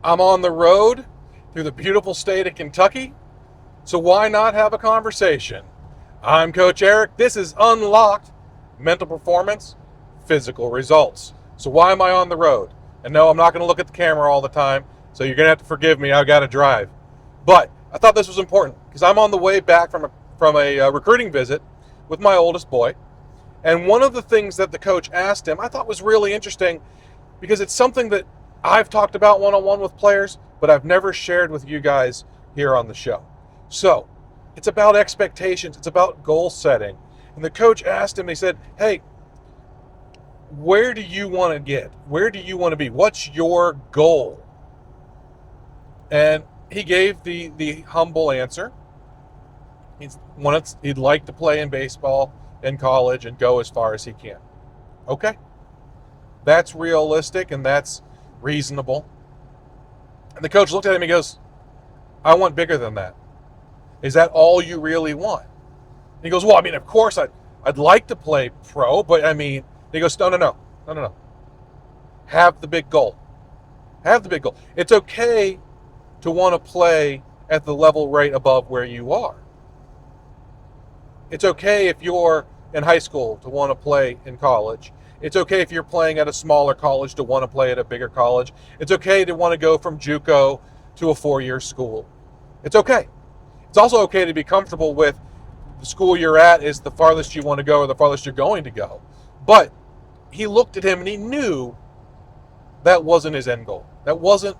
I'm on the road through the beautiful state of Kentucky, so why not have a conversation? I'm Coach Eric. This is Unlocked Mental Performance, Physical Results. So why am I on the road? And no, I'm not going to look at the camera all the time, so you're going to have to forgive me. I've got to drive. But I thought this was important because I'm on the way back from a recruiting visit with my oldest boy. And one of the things that the coach asked him I thought was really interesting because it's something that I've talked about one-on-one with players, but I've never shared with you guys here on the show. So it's about expectations. It's about goal setting. And the coach asked him, he said, hey, where do you want to get? Where do you want to be? What's your goal? And he gave the humble answer. He'd like to play in baseball in college and go as far as he can. Okay. That's realistic and that's reasonable. And the coach looked at him and he goes, I want bigger than that. Is that all you really want? And he goes, well, I mean, of course I'd like to play pro, but I mean, he goes, no. Have the big goal. Have the big goal. It's okay to want to play at the level right above where you are. It's okay if you're in high school to want to play in college. It's okay if you're playing at a smaller college to want to play at a bigger college. It's okay to want to go from JUCO to a 4-year school. It's okay. It's also okay to be comfortable with the school you're at is the farthest you want to go or the farthest you're going to go. But he looked at him and he knew that wasn't his end goal. That wasn't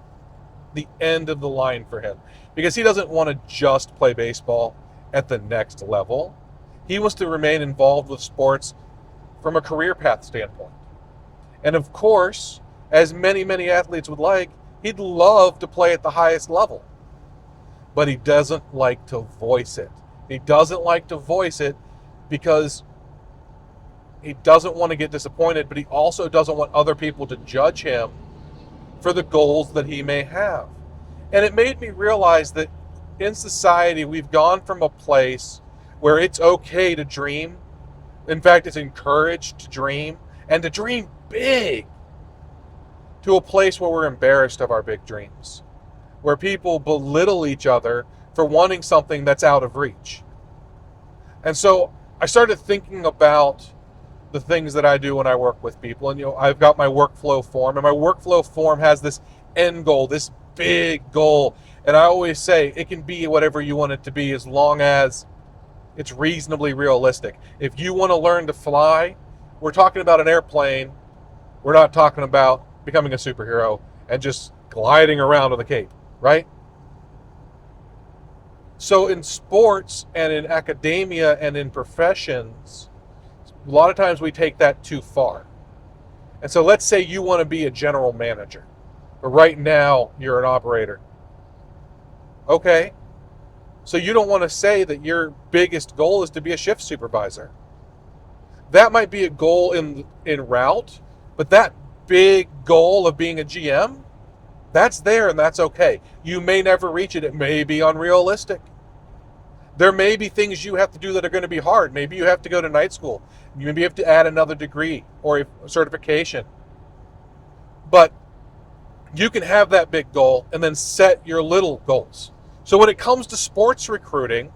the end of the line for him because he doesn't want to just play baseball at the next level. He wants to remain involved with sports from a career path standpoint. And of course, as many athletes would like, he'd love to play at the highest level. But he doesn't like to voice it. He doesn't like to voice it because he doesn't want to get disappointed, but he also doesn't want other people to judge him for the goals that he may have. And it made me realize that in society, we've gone from a place where it's okay to dream. In fact, it's encouraged to dream and to dream big, to a place where we're embarrassed of our big dreams, where people belittle each other for wanting something that's out of reach. And so I started thinking about the things that I do when I work with people. And, I've got my workflow form, and my workflow form has this end goal, this big goal. And I always say it can be whatever you want it to be as long as it's reasonably realistic. If you want to learn to fly, we're talking about an airplane. We're not talking about becoming a superhero and just gliding around on the Cape, right? So in sports and in academia and in professions, a lot of times we take that too far. And so let's say you want to be a general manager, but right now you're an operator. Okay. So you don't want to say that your biggest goal is to be a shift supervisor. That might be a goal in route, but that big goal of being a GM, that's there and that's okay. You may never reach it. It may be unrealistic. There may be things you have to do that are going to be hard. Maybe you have to go to night school. Maybe you have to add another degree or a certification. But you can have that big goal and then set your little goals. So when it comes to sports recruiting,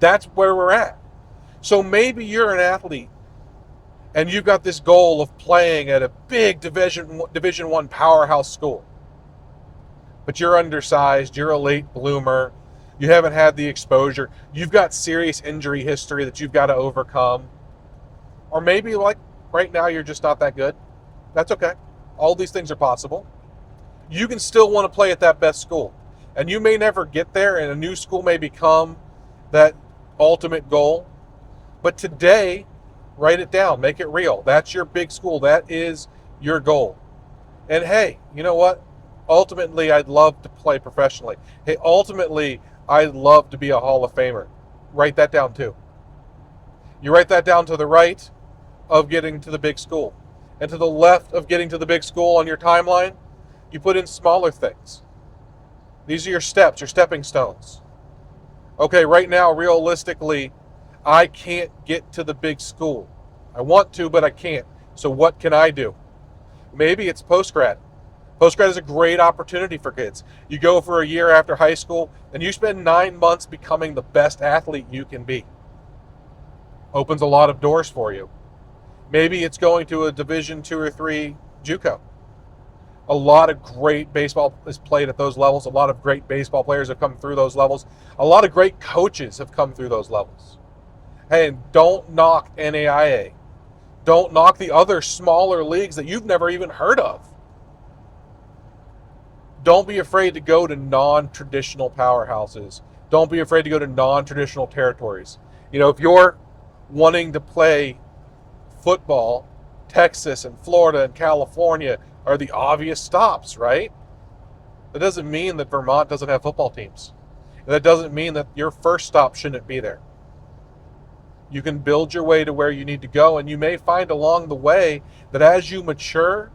that's where we're at. So maybe you're an athlete and you've got this goal of playing at a big Division I powerhouse school. But you're undersized, you're a late bloomer, you haven't had the exposure, you've got serious injury history that you've got to overcome. Or maybe like right now you're just not that good. That's okay. All these things are possible. You can still want to play at that best school. And you may never get there, and a new school may become that ultimate goal. But today, write it down. Make it real. That's your big school. That is your goal. And hey, you know what? Ultimately, I'd love to play professionally. Hey, ultimately, I'd love to be a Hall of Famer. Write that down too. You write that down to the right of getting to the big school. And to the left of getting to the big school on your timeline, you put in smaller things. These are your steps, your stepping stones. Okay, right now, realistically, I can't get to the big school. I want to, but I can't. So what can I do? Maybe it's post-grad. Postgrad is a great opportunity for kids. You go for a year after high school, and you spend 9 months becoming the best athlete you can be. Opens a lot of doors for you. Maybe it's going to a Division 2 or 3 JUCO. A lot of great baseball is played at those levels. A lot of great baseball players have come through those levels. A lot of great coaches have come through those levels. Hey, and don't knock NAIA. Don't knock the other smaller leagues that you've never even heard of. Don't be afraid to go to non-traditional powerhouses. Don't be afraid to go to non-traditional territories. If you're wanting to play football, Texas and Florida and California are the obvious stops, right? That doesn't mean that Vermont doesn't have football teams. That doesn't mean that your first stop shouldn't be there. You can build your way to where you need to go, and you may find along the way that as you mature,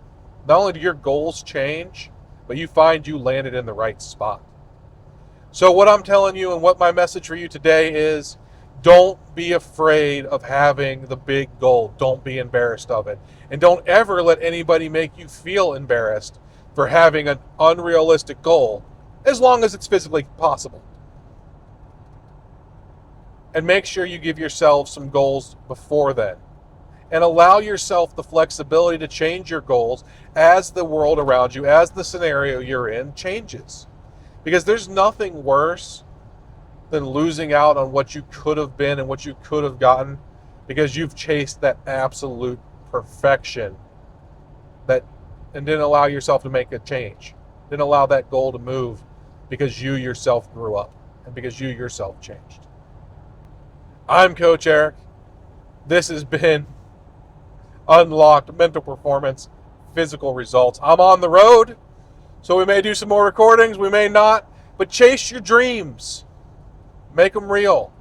not only do your goals change, but you find you landed in the right spot. So what I'm telling you and what my message for you today is, don't be afraid of having the big goal. Don't be embarrassed of it. And don't ever let anybody make you feel embarrassed for having an unrealistic goal, as long as it's physically possible. And make sure you give yourself some goals before then. And allow yourself the flexibility to change your goals as the world around you, as the scenario you're in changes. Because there's nothing worse than losing out on what you could have been and what you could have gotten because you've chased that absolute perfection and didn't allow yourself to make a change. Didn't allow that goal to move because you yourself grew up and because you yourself changed. I'm Coach Eric. This has been Unlocked Mental Performance, Physical Results. I'm on the road, so we may do some more recordings, we may not, but chase your dreams. Make them real.